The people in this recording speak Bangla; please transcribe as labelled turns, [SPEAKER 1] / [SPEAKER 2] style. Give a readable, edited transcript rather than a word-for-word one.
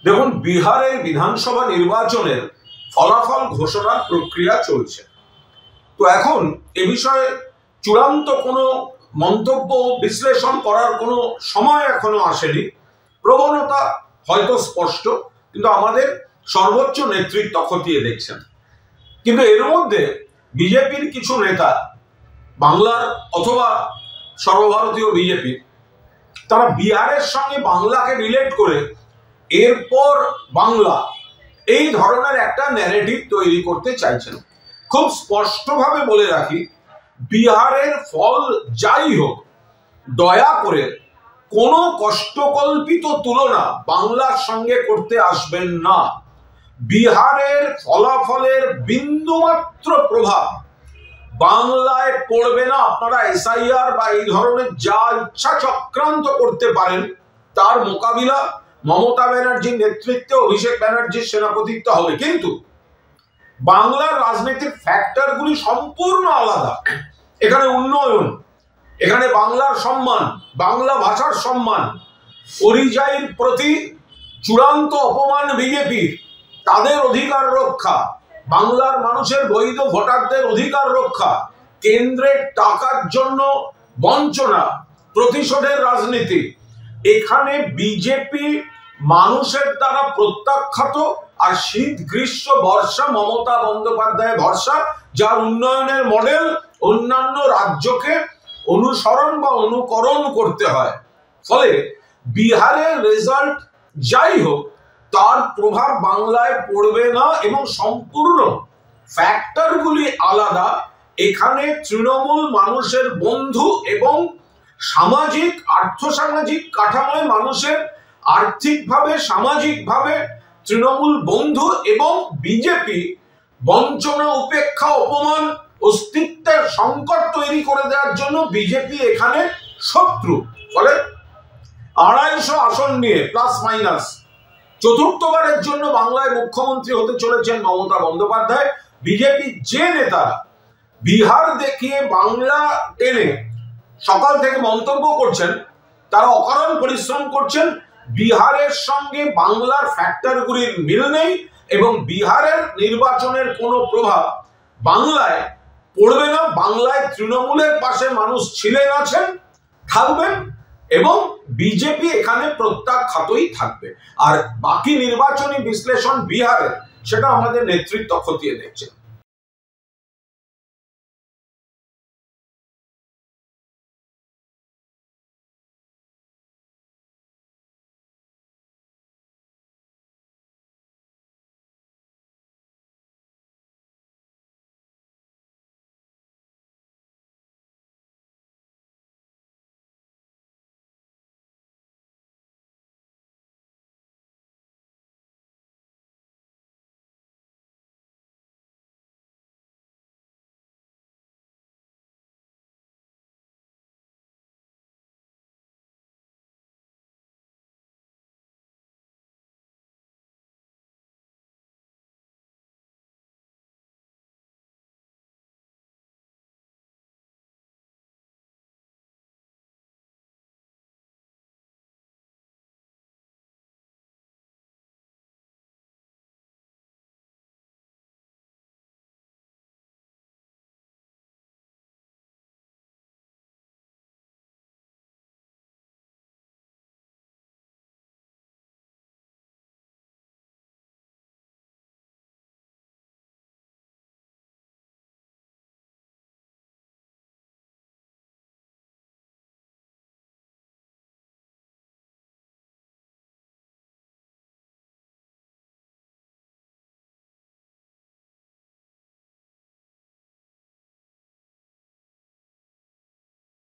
[SPEAKER 1] দেখুন, বিহারের বিধানসভা নির্বাচনের ফলাফল ঘোষণার প্রক্রিয়া চলছে। তো এখন এ বিষয়ে চূড়ান্ত কোনো মন্তব্য বিশ্লেষণ করার কোনো সময় এখনো আসেনি। প্রবণতা হয়তো স্পষ্ট, কিন্তু আমাদের সর্বোচ্চ নেতৃত্ব খতিয়ে দেখছেন। কিন্তু এর মধ্যে বিজেপির কিছু নেতা, বাংলার অথবা সর্বভারতীয় বিজেপি, তারা বিহারের সঙ্গে বাংলাকে রিলেট করে এরপর বাংলা এই ধরনের একটা ন্যারেটিভ তৈরি করতে চাইছেন। খুব স্পষ্টভাবে বলে রাখি, বিহারের ফল যাই হোক, দয়া করে কোনো কষ্টকল্পিত তুলনা বাংলার সঙ্গে করতে আসবেন না। বিহারের ফলাফলের বিন্দুমাত্র প্রভাব বাংলায় পড়বে না। আপনারা এসআইআর বা এই ধরনের যা ইচ্ছা চক্রান্ত করতে পারেন, তার মোকাবিলা মমতা ব্যানার্জির নেতৃত্বে অভিষেক ব্যানার্জির সেনাপতিত্ব হবে। কিন্তু বাংলার রাজনৈতিক ফ্যাক্টরগুলি সম্পূর্ণ আলাদা। এখানে উন্নয়ন, এখানে বাংলার সম্মান, বাংলা ভাষার সম্মান, পরিযায়ীর প্রতি চূড়ান্ত অপমান বিজেপির, তাদের অধিকার রক্ষা, বাংলার মানুষের বৈধ ভোটারদের অধিকার রক্ষা, কেন্দ্রের টাকার জন্য বঞ্চনা, প্রতিশোধের রাজনীতি। এখানে বিজেপি মানুষের দ্বারা প্রত্যাখ্যাত, আর শীত গ্রীষ্ম বর্ষা মমতা বন্দ্যোপাধ্যায় ভরসা, যার উন্নয়নের মডেল অন্যান্য রাজ্যকে অনুসরণ বা অনুকরণ করতে হয়। ফলে বিহারের রেজাল্ট যাই হোক, তার প্রভাব বাংলায় পড়বে না এবং সম্পূর্ণ ফ্যাক্টরগুলি আলাদা। এখানে তৃণমূল মানুষের বন্ধু এবং সামাজিক আর্থসামাজিক কাঠামোয় মানুষের আর্থিকভাবে সামাজিকভাবে তৃণমূল বন্ধু, এবং বিজেপি বঞ্চনা, উপেক্ষা, অপমান, অস্তিত্বের সংকট তৈরি করে দেওয়ার জন্য বিজেপি এখানে শত্রু। ফলে 250 আসন নিয়ে প্লাস মাইনাস চতুর্থবারের জন্য বাংলায় মুখ্যমন্ত্রী হতে চলেছেন মমতা বন্দ্যোপাধ্যায়। বিজেপি যে নেতারা বিহার দেখিয়ে বাংলা টেনে সকাল থেকে মন্তব্য করছেন, তারা অকারণ পরিশ্রম করছেন। বিহারের সঙ্গে বাংলার ফ্যাক্টরগুলির মিল নেই এবং বিহারের নির্বাচনের কোনো প্রভাব বাংলায় পড়বে না। বাংলায় তৃণমূলের পাশে মানুষ ছিলেন, আছেন, থাকবেন, এবং বিজেপি এখানে প্রত্যাখ্যাতই থাকবে। আর বাকি নির্বাচনী বিশ্লেষণ বিহারের, সেটা আমাদের নেতৃত্ব খতিয়ে দেখছে।